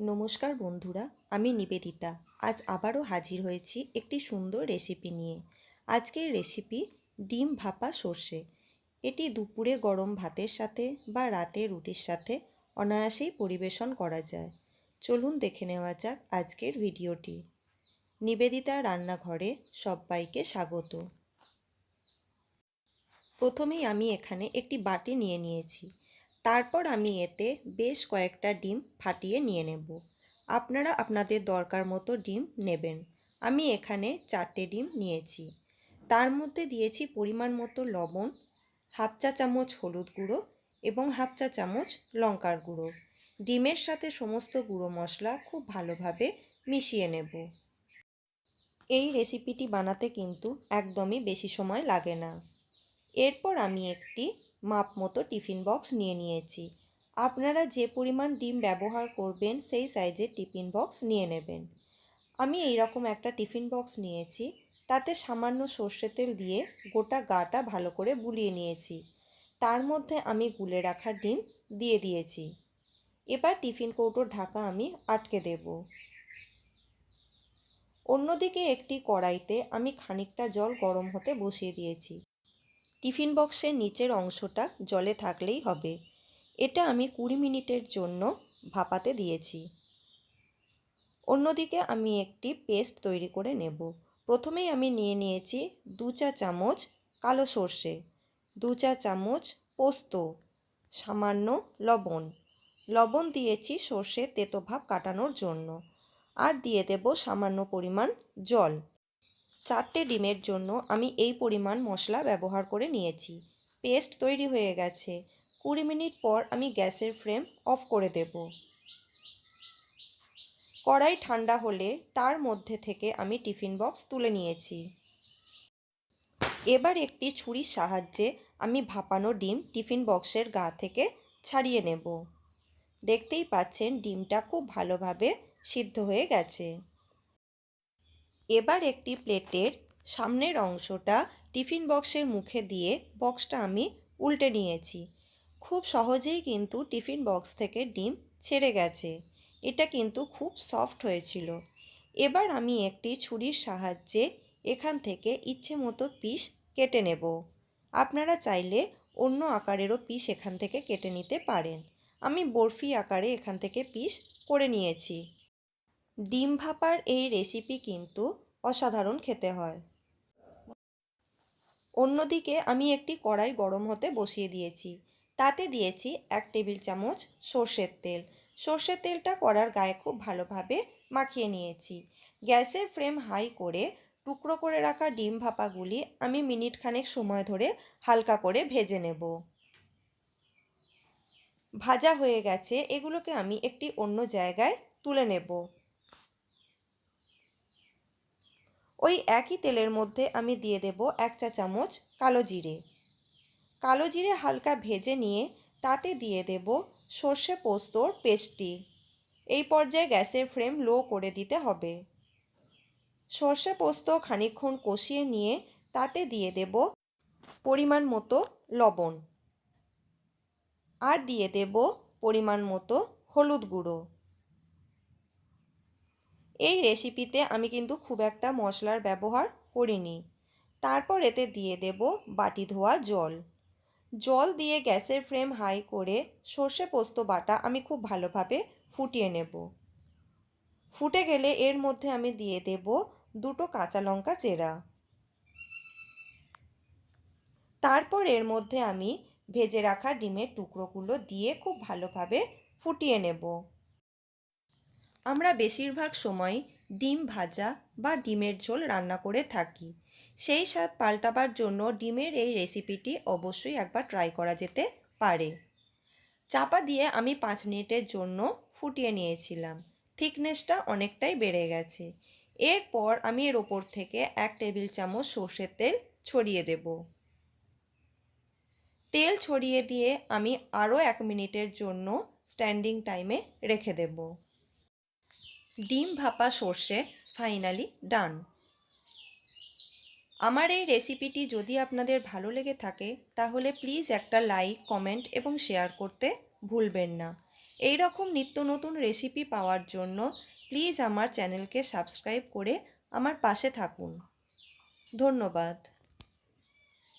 নমস্কার বন্ধুরা, আমি নিবেদিতা। আজ আবারও হাজির হয়েছি একটি সুন্দর রেসিপি নিয়ে। আজকের রেসিপি ডিম ভাপা সর্ষে। এটি দুপুরে গরম ভাতের সাথে বা রাতে রুটির সাথে অনায়াসেই পরিবেশন করা যায়। চলুন দেখে নেওয়া যাক আজকের ভিডিওটি। নিবেদিতা রান্নাঘরে সবাইকে স্বাগত। প্রথমেই আমি এখানে একটি বাটি নিয়ে নিয়েছি। তারপর আমি এতে বেশ কয়েকটা ডিম ফাটিয়ে নিয়ে নেব। আপনারা আপনাদের দরকার মতো ডিম নেবেন। আমি এখানে 4টে ডিম নিয়েছি। তার মধ্যে দিয়েছি পরিমাণ মতো লবণ, হাফ চা চামচ হলুদ গুঁড়ো এবং হাফ চা চামচ লঙ্কার গুঁড়ো। ডিমের সাথে সমস্ত গুঁড়ো মশলা খুব ভালোভাবে মিশিয়ে নেব। এই রেসিপিটি বানাতে কিন্তু একদমই বেশি সময় লাগে না। এরপর আমি একটি মাপ মতো টিফিন বক্স নিয়ে নিয়েছি। আপনারা যে পরিমাণ ডিম ব্যবহার করবেন সেই সাইজের টিফিন বক্স নিয়ে নেবেন। আমি এই রকম একটা টিফিন বক্স নিয়েছি। তাতে সামান্য সর্ষের তেল দিয়ে গোটা গাটা ভালো করে বুলিয়ে নিয়েছি। তার মধ্যে আমি গুলে রাখা ডিম দিয়ে দিয়েছি। এবার টিফিন কৌটোর ঢাকা আমি আটকে দেব। অন্যদিকে একটি কড়াইতে আমি খানিকটা জল গরম হতে বসিয়ে দিয়েছি। টিফিন বক্সের নিচের অংশটা জলে থাকলেই হবে। এটা আমি 20 মিনিটের জন্য ভাপাতে দিয়েছি। অন্যদিকে আমি একটি পেস্ট তৈরি করে নেব। প্রথমেই আমি নিয়ে নিয়েছি 2 চা চামচ কালো সর্ষে, 2 চা চামচ পোস্ত, সামান্য লবণ দিয়েছি সর্ষের তেতো ভাব কাটানোর জন্য। আর দিয়ে দেব সামান্য পরিমাণ জল। 4টে ডিমের জন্য আমি এই পরিমাণ মশলা ব্যবহার করে নিয়েছি। পেস্ট তৈরি হয়ে গেছে। 20 মিনিট পর আমি গ্যাসের ফ্লেম অফ করে দেব। কড়াই ঠান্ডা হলে তার মধ্যে থেকে আমি টিফিন বক্স তুলে নিয়েছি। এবার একটি ছুরির সাহায্যে আমি ভাপানো ডিম টিফিন বক্সের গা থেকে ছাড়িয়ে নেব। দেখতেই পাচ্ছেন ডিমটা খুব ভালোভাবে সিদ্ধ হয়ে গেছে। এবার একটি প্লেটের সামনের অংশটা টিফিন বক্সের মুখে দিয়ে বক্সটা আমি উল্টে নিয়েছি। খুব সহজেই কিন্তু টিফিন বক্স থেকে ডিম ছেড়ে গেছে। এটা কিন্তু খুব সফট হয়েছিল। এবার আমি একটি ছুরির সাহায্যে এখান থেকে ইচ্ছে মতো পিস কেটে নেব। আপনারা চাইলে অন্য আকারেরও পিস এখান থেকে কেটে নিতে পারেন। আমি বরফি আকারে এখান থেকে পিস করে নিয়েছি। ডিম ভাপার এই রেসিপি কিন্তু অসাধারণ খেতে হয়। অন্যদিকে আমি একটি কড়াই গরম হতে বসিয়ে দিয়েছি। তাতে দিয়েছি 1 টেবিল চামচ সর্ষের তেল। সর্ষের তেলটা কড়ার গায়ে খুব ভালোভাবে মাখিয়ে নিয়েছি। গ্যাসের ফ্লেম হাই করে টুকরো করে রাখা ডিম ভাপাগুলি আমি মিনিট খানেক সময় ধরে হালকা করে ভেজে নেব। ভাজা হয়ে গেছে, এগুলোকে আমি একটি অন্য জায়গায় তুলে নেব। ওই একই তেলের মধ্যে আমি দিয়ে দেব 1 চা চামচ কালো জিরে। কালো জিরে হালকা ভেজে নিয়ে তাতে দিয়ে দেব সর্ষে পোস্তর পেস্টটি। এই পর্যায়ে গ্যাসের ফ্লেম লো করে দিতে হবে। সর্ষে পোস্ত খানিকক্ষণ কষিয়ে নিয়ে তাতে দিয়ে দেব পরিমাণ মতো লবণ আর দিয়ে দেব পরিমাণ মতো হলুদ গুঁড়ো। এই রেসিপিতে আমি কিন্তু খুব একটা মশলার ব্যবহার করিনি। তারপর এতে দিয়ে দেব বাটি ধোয়া জল দিয়ে গ্যাসের ফ্লেম হাই করে সর্ষে পোস্ত বাটা আমি খুব ভালোভাবে ফুটিয়ে নেব। ফুটে গেলে এর মধ্যে আমি দিয়ে দেব 2টো কাঁচা লঙ্কা চেরা। তারপর এর মধ্যে আমি ভেজে রাখা ডিমের টুকরোগুলো দিয়ে খুব ভালোভাবে ফুটিয়ে নেব। আমরা বেশিরভাগ সময় ডিম ভাজা বা ডিমের ঝোল রান্না করে থাকি। সেই স্বাদ পাল্টাবার জন্য ডিমের এই রেসিপিটি অবশ্যই একবার ট্রাই করা যেতে পারে। চাপা দিয়ে আমি 5 মিনিটের জন্য ফুটিয়ে নিয়েছিলাম। থিকনেসটা অনেকটাই বেড়ে গেছে। এরপর আমি এর ওপর থেকে 1 টেবিল চামচ সর্ষের তেল ছড়িয়ে দেব। তেল ছড়িয়ে দিয়ে আমি আরও 1 মিনিটের জন্য স্ট্যান্ডিং টাইমে রেখে দেব। ডিম ভাপা সর্ষে ফাইনালি ডান। আমার এই রেসিপিটি যদি আপনাদের ভালো লেগে থাকে তাহলে প্লিজ একটা লাইক, কমেন্ট এবং শেয়ার করতে ভুলবেন না। এই রকম নিত্য নতুন রেসিপি পাওয়ার জন্য প্লিজ আমার চ্যানেলকে সাবস্ক্রাইব করে আমার পাশে থাকুন। ধন্যবাদ।